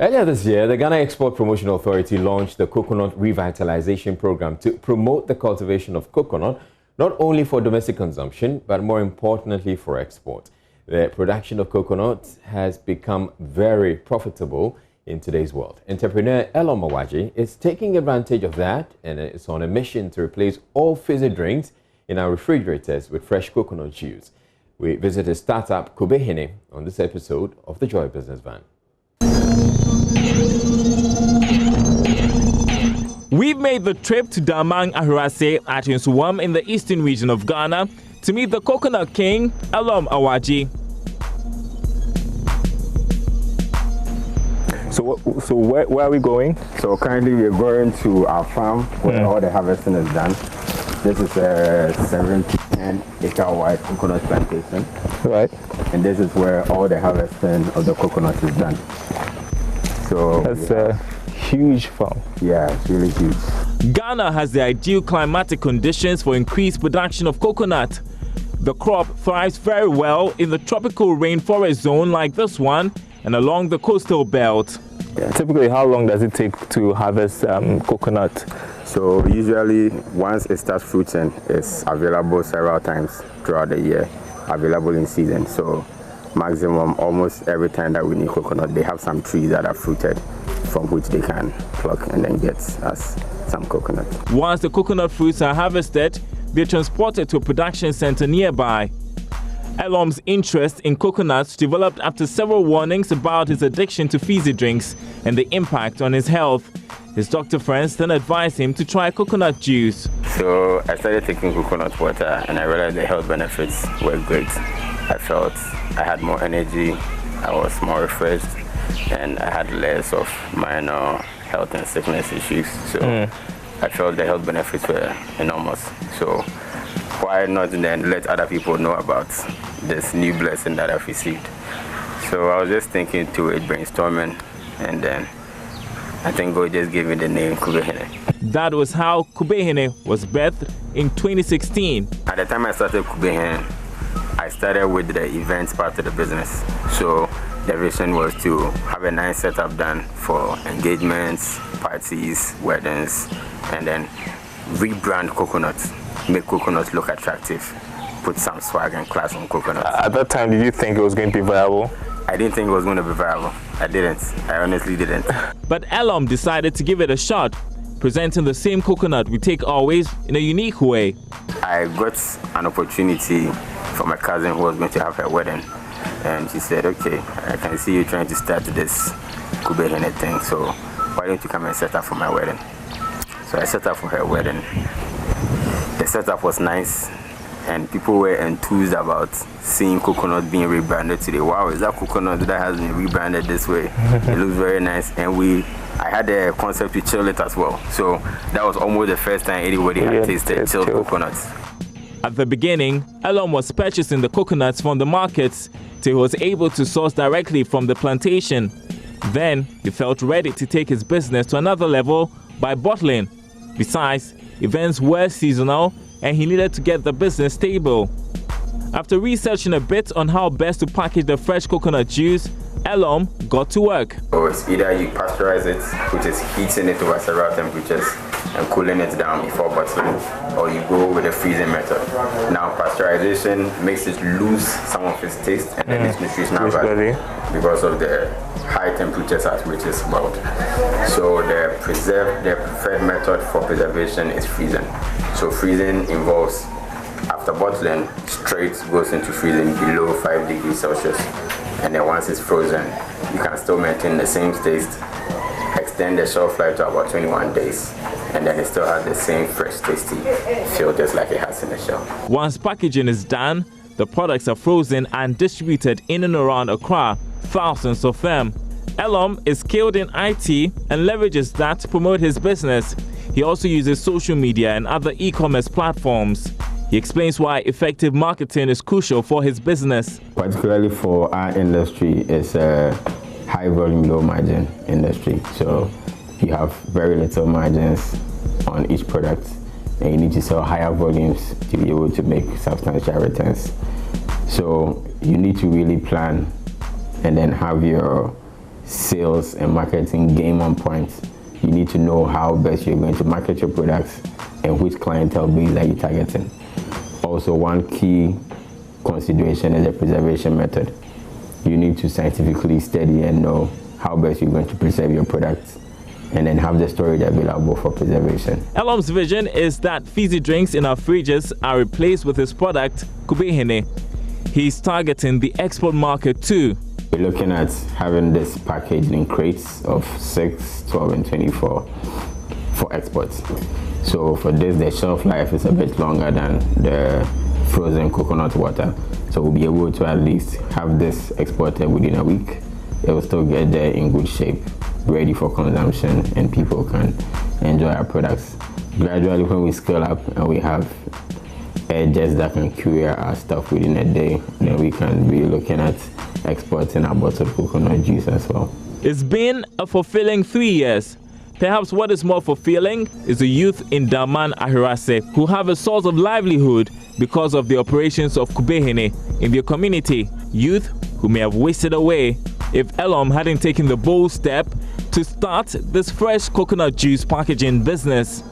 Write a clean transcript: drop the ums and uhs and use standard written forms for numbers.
Earlier this year, the Ghana Export Promotion Authority launched the Coconut Revitalization Program to promote the cultivation of coconut, not only for domestic consumption, but more importantly for export. The production of coconut has become very profitable in today's world. Entrepreneur Elom Awaji is taking advantage of that and is on a mission to replace all fizzy drinks in our refrigerators with fresh coconut juice. We visited startup Kubehene on this episode of the Joy Business Van. We've made the trip to Damang Ahurase at Nsuwam in the eastern region of Ghana to meet the coconut king, Elom Awaji. So where are we going? So currently we're going to our farm where all the harvesting is done. This is a 7 to 10 acre wide coconut plantation. Right. And this is where all the harvesting of the coconut is done. So that's a huge farm. Yeah, it's really huge. Ghana has the ideal climatic conditions for increased production of coconut. The crop thrives very well in the tropical rainforest zone like this one and along the coastal belt. Yeah. Typically, how long does it take to harvest coconut? So usually once it starts fruiting, it's available several times throughout the year, available in season. So maximum almost every time that we need coconut, they have some trees that are fruited from which they can pluck and then get us some coconut. Once the coconut fruits are harvested, they're transported to a production center nearby. Elom's interest in coconuts developed after several warnings about his addiction to fizzy drinks and the impact on his health. His doctor friends then advised him to try coconut juice. So I started taking coconut water and I realized the health benefits were great. I felt I had more energy, I was more refreshed, and I had less of minor health and sickness issues. So I felt the health benefits were enormous. So why not then let other people know about this new blessing that I've received? So I was just thinking to it, brainstorming, and then I think God just gave me the name Kubehene. That was how Kubehene was birthed in 2016. At the time I started Kubehene, I started with the events part of the business. So the vision was to have a nice setup done for engagements, parties, weddings, and then rebrand coconuts, make coconuts look attractive, put some swag and class on coconuts. At that time, did you think it was going to be viable? I didn't think it was going to be viable. I didn't. I honestly didn't. But Elom decided to give it a shot, presenting the same coconut we take always in a unique way. I got an opportunity from my cousin who was going to have her wedding. And she said, okay, I can see you trying to start this Kubehene thing, so why don't you come and set up for my wedding? So I set up for her wedding. The setup was nice, and people were enthused about seeing coconut being rebranded today. Wow, is that coconut that has been rebranded this way? It looks very nice. And I had a concept to chill it as well. So that was almost the first time anybody had tasted chilled coconuts. At the beginning, Elom was purchasing the coconuts from the markets till he was able to source directly from the plantation. Then he felt ready to take his business to another level by bottling. Besides, events were seasonal and he needed to get the business stable. After researching a bit on how best to package the fresh coconut juice, Elom got to work. So it's either you pasteurize it, which is heating it over several temperatures and cooling it down before bottling, or you go with the freezing method. Now pasteurization makes it lose some of its taste and then its nutritional value because of the high temperatures at which it's bottled. So the preferred method for preservation is freezing. So freezing involves, after bottling, straight goes into freezing below 5 degrees Celsius. And then once it's frozen, you can still maintain the same taste, extend the shelf life to about 21 days, and then it still has the same fresh, tasty feel just like it has in the shell. Once packaging is done, the products are frozen and distributed in and around Accra, thousands of them. Elom is skilled in IT and leverages that to promote his business. He also uses social media and other e-commerce platforms. He explains why effective marketing is crucial for his business. Particularly for our industry, it's a high volume, low margin industry. So you have very little margins on each product and you need to sell higher volumes to be able to make substantial returns. So you need to really plan and then have your sales and marketing game on point. You need to know how best you're going to market your products and which clientele base are you targeting. Also, one key consideration is the preservation method. You need to scientifically study and know how best you're going to preserve your products, and then have the storage available for preservation. Elom's vision is that fizzy drinks in our fridges are replaced with his product, Kubehene. He's targeting the export market too. We're looking at having this packaged in crates of 6, 12, and 24 for exports. So for this, the shelf life is a bit longer than the frozen coconut water. So we'll be able to at least have this exported within a week. It will still get there in good shape, ready for consumption, and people can enjoy our products. Gradually, when we scale up and we have edges that can cure our stuff within a day, then we can be looking at exporting our bottled coconut juice as well. It's been a fulfilling 3 years. Perhaps what is more fulfilling is the youth in Daman Ahirase who have a source of livelihood because of the operations of Kubehene in their community. Youth who may have wasted away if Elom hadn't taken the bold step to start this fresh coconut juice packaging business.